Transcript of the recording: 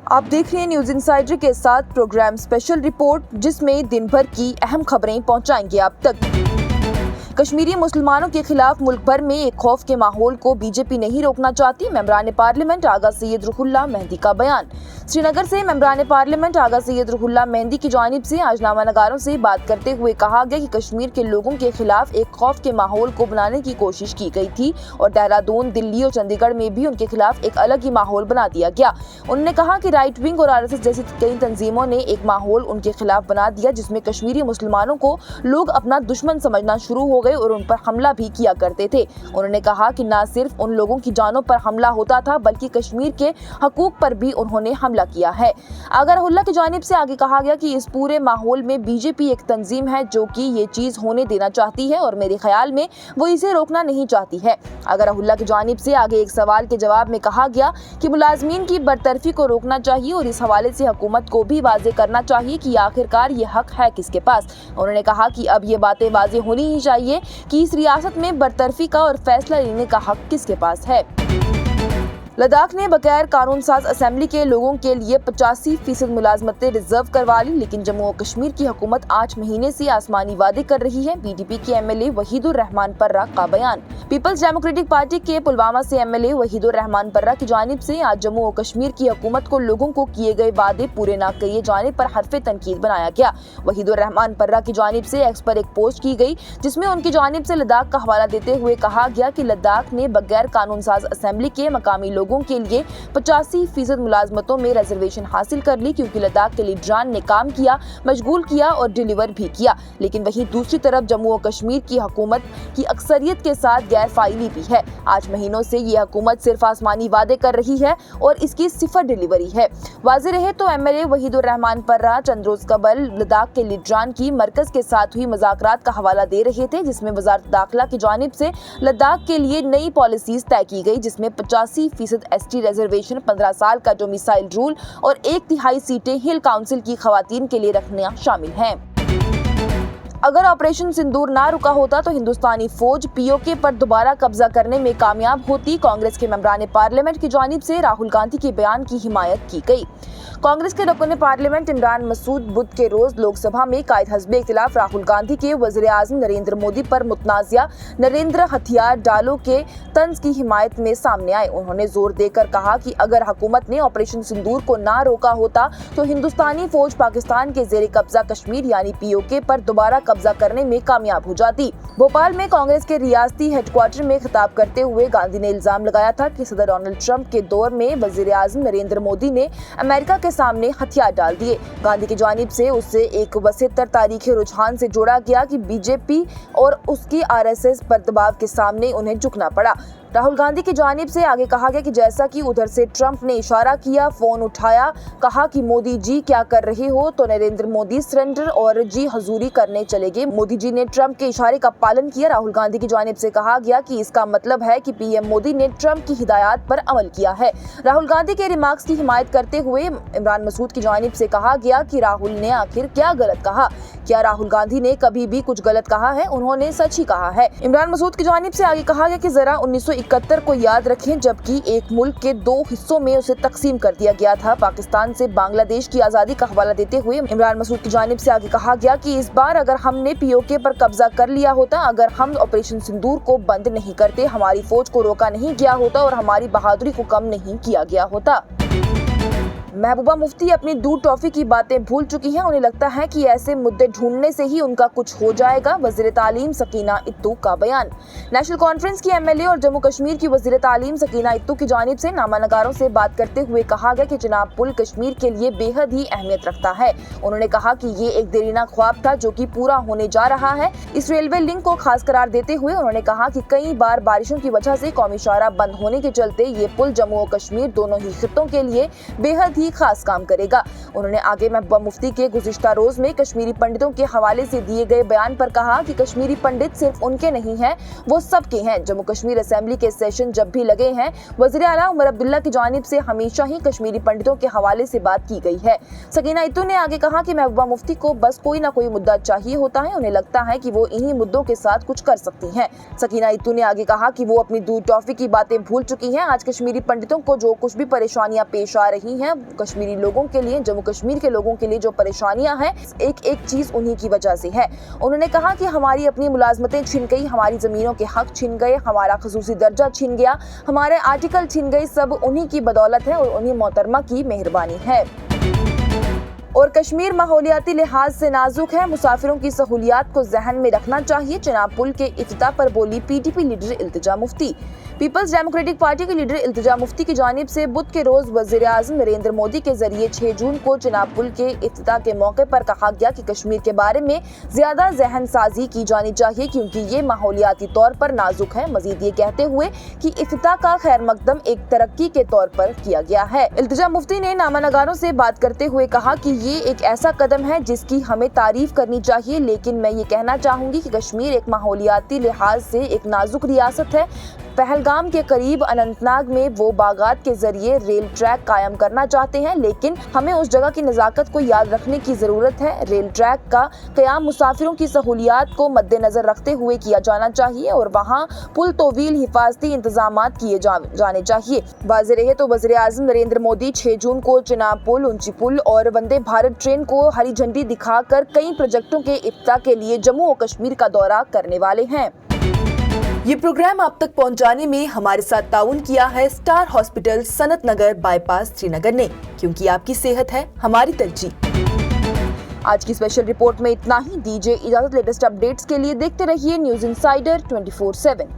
आप देख रहे हैं न्यूज इनसाइडर के साथ प्रोग्राम स्पेशल रिपोर्ट, जिसमें दिन भर की अहम खबरें पहुंचाएंगे आप तक। कश्मीरी मुसलमानों के खिलाफ मुल्क भर में एक खौफ के माहौल को बीजेपी नहीं रोकना चाहती। मेंबरान पार्लियामेंट आगा सैयद रुहुल्लाह मेहंदी का बयान। श्रीनगर से मेंबरान पार्लियामेंट आगा सैयद रुहुल्लाह मेहंदी की जानिब से आज नामानगारों से बात करते हुए कहा गया कि कश्मीर के लोगों के खिलाफ एक खौफ के माहौल को बनाने की कोशिश की गई थी और देहरादून, दिल्ली और चंडीगढ़ में भी उनके खिलाफ एक अलग ही माहौल बना दिया गया। उन्होंने कहा कि राइट विंग और आरएसएस जैसी कई तंजीमों ने एक माहौल उनके खिलाफ बना दिया, जिसमें कश्मीरी मुसलमानों को लोग अपना दुश्मन समझना शुरू हो गए और उन पर हमला भी किया करते थे। उन्होंने कहा कि न सिर्फ उन लोगों की जानों पर हमला होता था, बल्कि कश्मीर के हकूक पर भी उन्होंने हमला किया है। आगा रुहुल्लाह की जानिब से आगे कहा गया कि इस पूरे माहौल में बीजेपी एक तंजीम है जो कि ये चीज होने देना चाहती है और मेरे ख्याल में वो इसे रोकना नहीं चाहती है। आगा रुहुल्लाह की जानिब से आगे एक सवाल के जवाब में कहा गया कि मुलाजमीन की बरतरफी को रोकना चाहिए और इस हवाले से हुकूमत को भी वाज़ेह करना चाहिए कि आखिरकार ये हक है किसके पास। उन्होंने कहा कि अब ये बातें वाज़ेह होनी ही चाहिए कि इस रियासत में बरतरफी का और फैसला लेने का हक किसके पास है। लद्दाख ने बगैर कानून साज असेंबली के लोगों के लिए 85% मुलाजमतें रिजर्व करवा ली, लेकिन जम्मू और कश्मीर की हुकूमत 8 महीने से आसमानी वादे कर रही है। बीडीपी के एमएलए वहीदुर रहमान पर्रा का बयान। पीपल्स डेमोक्रेटिक पार्टी के पुलवामा से एमएलए वहीदुर रहमान पर्रा की जानिब से आज जम्मू और कश्मीर की हुकूमत को लोगों को किए गए वादे पूरे न किए जाने पर हरफे तनकीद बनाया गया। वहीदुर रहमान पर्रा की जानिब से एक्स पर एक पोस्ट की गई, जिसमें उनकी जानिब से लद्दाख का हवाला देते हुए कहा गया कि लद्दाख ने बगैर कानून साज असेंबली के मकामी लोगों के लिए 85% मुलाजमतों में रिजर्वेशन हासिल कर ली, क्योंकि लद्दाख के लीडरान ने काम किया, मशगूल किया और डिलीवर भी किया। लेकिन वहीं दूसरी तरफ जम्मू और कश्मीर की हुकूमत की अक्सरियत के साथ गैर फाइली भी है। 8 महीनों से ये हुकूमत सिर्फ आसमानी वादे कर रही है और इसकी सिफर डिलीवरी है। वाज़ेह रहे तो एमएलए वहीदुर रहमान पर्रा चंद रोज कबल लद्दाख के लीडरान की मरकज के साथ हुई मुज़ाकरात का हवाला दे रहे थे, जिसमें वज़ारत दाखिला की जानिब से लद्दाख के लिए नई पॉलिसीज तय की गई, जिसमें 85% एसटी रिजर्वेशन, 15 साल का डोमिसाइल रूल और 1/3 सीटें हिल काउंसिल की खवातीन के लिए रखना शामिल हैं। अगर ऑपरेशन सिंदूर ना रुका होता तो हिंदुस्तानी फौज पीओके पर दोबारा कब्जा करने में कामयाब होती। कांग्रेस के मेंबरान पार्लियामेंट की जानिब से राहुल गांधी के बयान की हिमायत की गई। कांग्रेस के रुकन पार्लियामेंट इमरान मसूद बुध के रोज लोकसभा में कायद हस्बे इख्तिलाफ राहुल गांधी के वज़ीर आज़म नरेंद्र मोदी पर मुतनाज़िया नरेंद्र हथियार डालो के तंज की हिमायत में सामने आए। उन्होंने जोर देकर कहा कि अगर हुकूमत ने ऑपरेशन सिंदूर को ना रोका होता तो हिंदुस्तानी फौज पाकिस्तान के जेर कब्जा कश्मीर यानी पीओके पर दोबारा कब्जा करने में कामयाब हो जाती। भोपाल में कांग्रेस के रियासती हेडक्वार्टर में खिताब करते हुए गांधी ने इल्जाम लगाया था कि सदर डोनाल्ड ट्रंप के दौर में वज़ीर आज़म नरेंद्र मोदी ने अमेरिका के सामने हथियार डाल दिए। गांधी की जानिब से उससे एक वसीतर तारीखी रुझान से जोड़ा गया कि बीजेपी और उसकी आरएसएस पर दबाव के सामने उन्हें झुकना पड़ा। राहुल गांधी की जानिब से आगे कहा गया कि जैसा कि उधर से ट्रंप ने इशारा किया, फोन उठाया, कहा कि मोदी जी क्या कर रहे हो, तो नरेंद्र मोदी सरेंडर और जी हजूरी करने चले गए। मोदी जी ने ट्रंप के इशारे का पालन किया। राहुल गांधी की जानिब से कहा गया कि इसका मतलब है कि पीएम मोदी ने ट्रंप की हिदायत पर अमल किया है। राहुल गांधी के रिमार्क्स की हिमायत करते हुए इमरान मसूद की जानिब से कहा गया कि राहुल ने आखिर क्या गलत कहा। क्या राहुल गांधी ने कभी भी कुछ गलत कहा है? उन्होंने सच ही कहा है। इमरान मसूद की जानिब से आगे कहा गया कि जरा 1971 को याद रखें, जबकि एक मुल्क के 2 हिस्सों में उसे तकसीम कर दिया गया था। पाकिस्तान से बांग्लादेश की आजादी का हवाला देते हुए इमरान मसूद की जानिब से आगे कहा गया कि इस बार अगर हमने पीओके पर कब्जा कर लिया होता, अगर हम ऑपरेशन सिंदूर को बंद नहीं करते, हमारी फौज को रोका नहीं गया होता और हमारी बहादुरी को कम नहीं किया गया होता। महबूबा मुफ्ती अपनी दूध टॉफी की बातें भूल चुकी हैं। उन्हें लगता है कि ऐसे मुद्दे ढूंढने से ही उनका कुछ हो जाएगा। वज़ीर तालीम सकीना इत्तू का बयान। नेशनल कॉन्फ्रेंस की एमएलए और जम्मू कश्मीर की वज़ीर तालीम सकीना इत्तू की जानिब से नामानगारों से बात करते हुए कहा गया कि चिनाब पुल कश्मीर के लिए बेहद ही अहमियत रखता है। उन्होंने कहा कि ये एक देरीना ख्वाब था जो कि पूरा होने जा रहा है। इस रेलवे लिंक को खास करार देते हुए उन्होंने कहा कि कई बार बारिशों की वजह से कौमी शाहराह बंद होने के चलते ये पुल जम्मू और कश्मीर दोनों ही खित्तों के लिए बेहद ही खास काम करेगा। उन्होंने आगे महबूबा मुफ्ती के गुज़िश्ता रोज में कश्मीरी पंडितों के हवाले से दिए गए बयान पर कहा कि कश्मीरी पंडित सिर्फ उनके नहीं हैं, वो सबके हैं। जम्मू कश्मीर असेंबली के सेशन जब भी लगे हैं, वज़ीर आला उमर अब्दुल्ला की जानिब से हमेशा ही कश्मीरी पंडितों के हवाले से बात की गई है। सकीना इत्तू ने आगे कहा कि महबूबा मुफ्ती को बस कोई ना कोई मुद्दा चाहिए होता है। उन्हें लगता है कि वो इन्हीं मुद्दों के साथ कुछ कर सकती हैं। सकीना इत्तू ने आगे कहा कि वो अपनी दूध टॉफी की बातें भूल चुकी हैं। आज कश्मीरी पंडितों को जो कुछ भी परेशानियां पेश आ रही हैं, कश्मीरी लोगों के लिए, जम्मू कश्मीर के लोगों के लिए जो परेशानियां हैं, एक एक चीज उन्हीं की वजह से है। उन्होंने कहा कि हमारी अपनी मुलाजमतें छिन गई, हमारी जमीनों के हक छिन गए, हमारा खसूसी दर्जा छिन गया, हमारे आर्टिकल छिन गए, सब उन्हीं की बदौलत है और उन्हीं मोहतरमा की मेहरबानी है। और कश्मीर माहौलियाती लिहाज से नाजुक है, मुसाफिरों की सहूलियात को जहन में रखना चाहिए। चिनाब पुल के इफ्तिताह पर बोली PDP leader Iltija Mufti. Peoples democratic party के लीडर इल्तिजा मुफ्ती की जानिब से बुध के रोज वज़ीर आज़म नरेंद्र मोदी के जरिए 6 जून को चिनाब पुल के इफ्तिताह के मौके पर कहा गया कि कश्मीर के बारे में ज्यादा जहन साजी की जानी चाहिए क्योंकि ये माहौलियाती तौर पर नाजुक है। मजीद ये कहते हुए कि इफ्तिताह का खैर मकदम एक तरक्की के तौर पर किया गया है। इल्तिजा मुफ्ती ने नामानगारों से बात करते हुए कहा कि ये एक ऐसा कदम है जिसकी हमें तारीफ करनी चाहिए, लेकिन मैं ये कहना चाहूंगी कि कश्मीर एक माहौलियाती लिहाज से एक नाजुक रियासत है। पहलगाम के करीब अनंतनाग में वो बागात के जरिए रेल ट्रैक कायम करना चाहते हैं, लेकिन हमें उस जगह की नज़ाकत को याद रखने की ज़रूरत है। रेल ट्रैक का क़याम मुसाफिरों की सहूलियात को मद्देनज़र रखते हुए किया जाना चाहिए और वहाँ पुल तोवील हिफाजती इंतजामात किए जाने चाहिए। वाज़ेह रहे तो वज़ीर आज़म नरेंद्र मोदी 6 जून को चिनाब पुल, ऊंची पुल और वंदे भारत ट्रेन को हरी झंडी दिखाकर कई प्रोजेक्टों के इफ्तिताह के लिए जम्मू और कश्मीर का दौरा करने वाले हैं। ये प्रोग्राम आप तक पहुंचाने में हमारे साथ ताउन किया है स्टार हॉस्पिटल सनत नगर बाईपास श्रीनगर ने, क्योंकि आपकी सेहत है हमारी तरजीह। आज की स्पेशल रिपोर्ट में इतना ही। दीजिए इजाजत। लेटेस्ट अपडेट्स के लिए देखते रहिए न्यूज़ इनसाइडर 24/7।